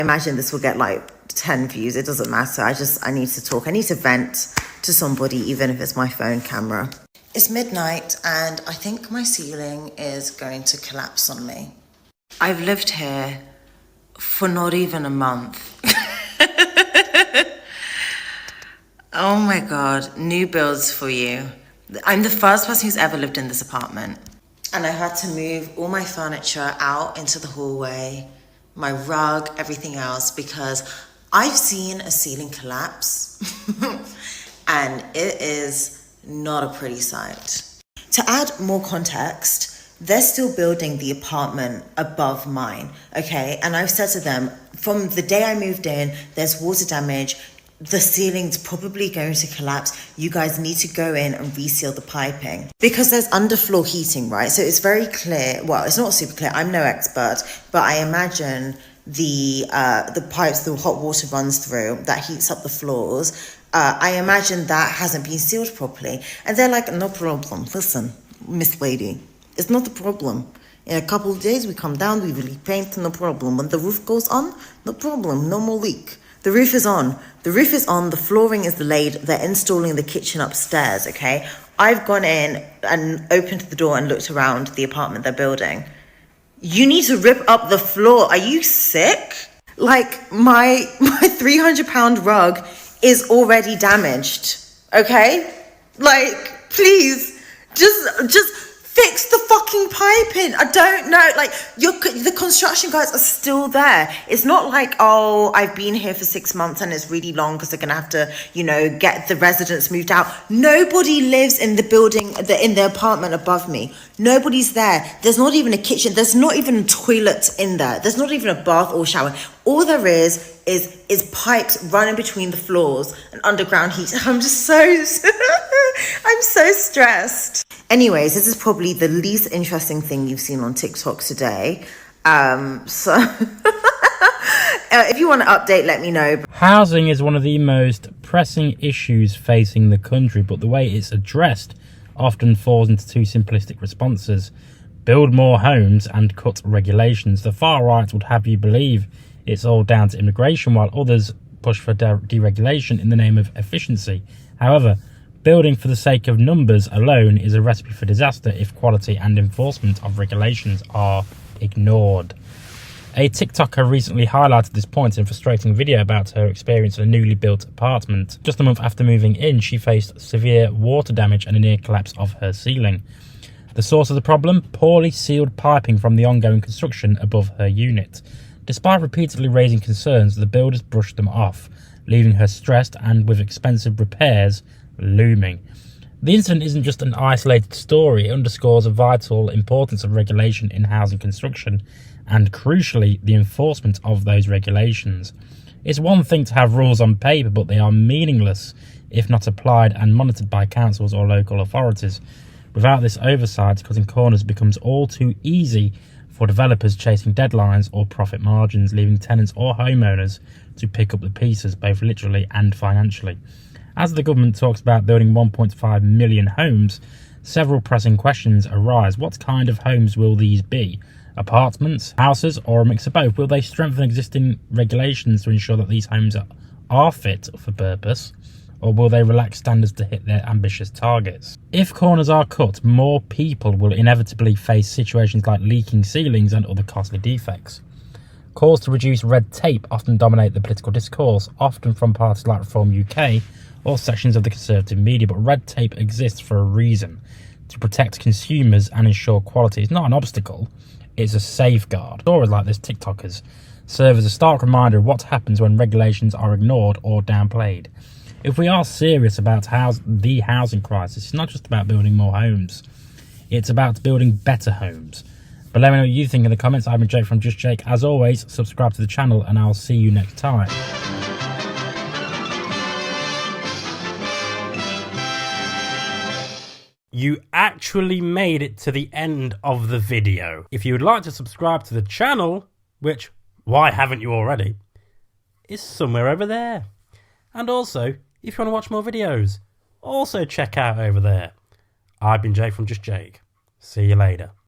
Imagine this will get like 10 views. It doesn't matter. I need to talk. I need to vent to somebody, even if it's my phone camera. It's midnight and I think my ceiling is going to collapse on me. I've lived here for not even a month. Oh my God, new builds for you. I'm the first person who's ever lived in this apartment. And I had to move all my furniture out into the hallway, my rug, everything else, because I've seen a ceiling collapse and it is not a pretty sight. To add more context, they're still building the apartment above mine, okay? And I've said to them, from the day I moved in, there's water damage, the ceiling's probably going to collapse. You guys need to go in and reseal the piping. Because there's underfloor heating, right? So it's very clear, well, it's not super clear, I'm no expert, but I imagine the pipes the hot water runs through that heats up the floors, I imagine that hasn't been sealed properly. And they're like, no problem, listen, Miss Lady, it's not a problem. In a couple of days, we come down, we really paint, no problem. When the roof goes on, no problem, no more leak. The roof is on. The roof is on, the flooring is laid, they're installing the kitchen upstairs, okay? I've gone in and opened the door and looked around the apartment they're building. You need to rip up the floor. Are you sick? Like, my 300-pound rug is already damaged, okay? Like, please, just fix the fucking piping. I don't know. Like, the construction guys are still there. It's not like, oh, I've been here for 6 months and it's really long because they're going to have to, you know, get the residents moved out. Nobody lives in the building, in the apartment above me. Nobody's there. There's not even a kitchen. There's not even a toilet in there. There's not even a bath or shower. All there is pipes running between the floors and underground heat. I'm just so, I'm so stressed. Anyways, this is probably the least interesting thing you've seen on TikTok today. So if you want an update, let me know. Housing is one of the most pressing issues facing the country, but the way it's addressed often falls into two simplistic responses: build more homes and cut regulations. The far right would have you believe it's all down to immigration, while others push for deregulation in the name of efficiency. However, building for the sake of numbers alone is a recipe for disaster if quality and enforcement of regulations are ignored. A TikToker recently highlighted this point in a frustrating video about her experience in a newly built apartment. Just a month after moving in, she faced severe water damage and a near collapse of her ceiling. The source of the problem? Poorly sealed piping from the ongoing construction above her unit. Despite repeatedly raising concerns, the builders brushed them off, leaving her stressed and with expensive repairs looming. The incident isn't just an isolated story, it underscores the vital importance of regulation in housing construction and, crucially, the enforcement of those regulations. It's one thing to have rules on paper, but they are meaningless if not applied and monitored by councils or local authorities. Without this oversight, cutting corners becomes all too easy for developers chasing deadlines or profit margins, leaving tenants or homeowners to pick up the pieces, both literally and financially. As the government talks about building 1.5 million homes, several pressing questions arise. What kind of homes will these be? Apartments, houses, or a mix of both? Will they strengthen existing regulations to ensure that these homes are fit for purpose? Or will they relax standards to hit their ambitious targets? If corners are cut, more people will inevitably face situations like leaking ceilings and other costly defects. Calls to reduce red tape often dominate the political discourse, often from parties like Reform UK or sections of the conservative media, but red tape exists for a reason: to protect consumers and ensure quality. It's not an obstacle, it's a safeguard. Stories like this TikTokers serve as a stark reminder of what happens when regulations are ignored or downplayed. If we are serious about the housing crisis, it's not just about building more homes, it's about building better homes. But let me know what you think in the comments. I've been Jake from Just Jake. As always, subscribe to the channel and I'll see you next time. You actually made it to the end of the video. If you would like to subscribe to the channel, which, why haven't you already, is somewhere over there. And also, if you want to watch more videos, also check out over there. I've been Jake from Just Jake. See you later.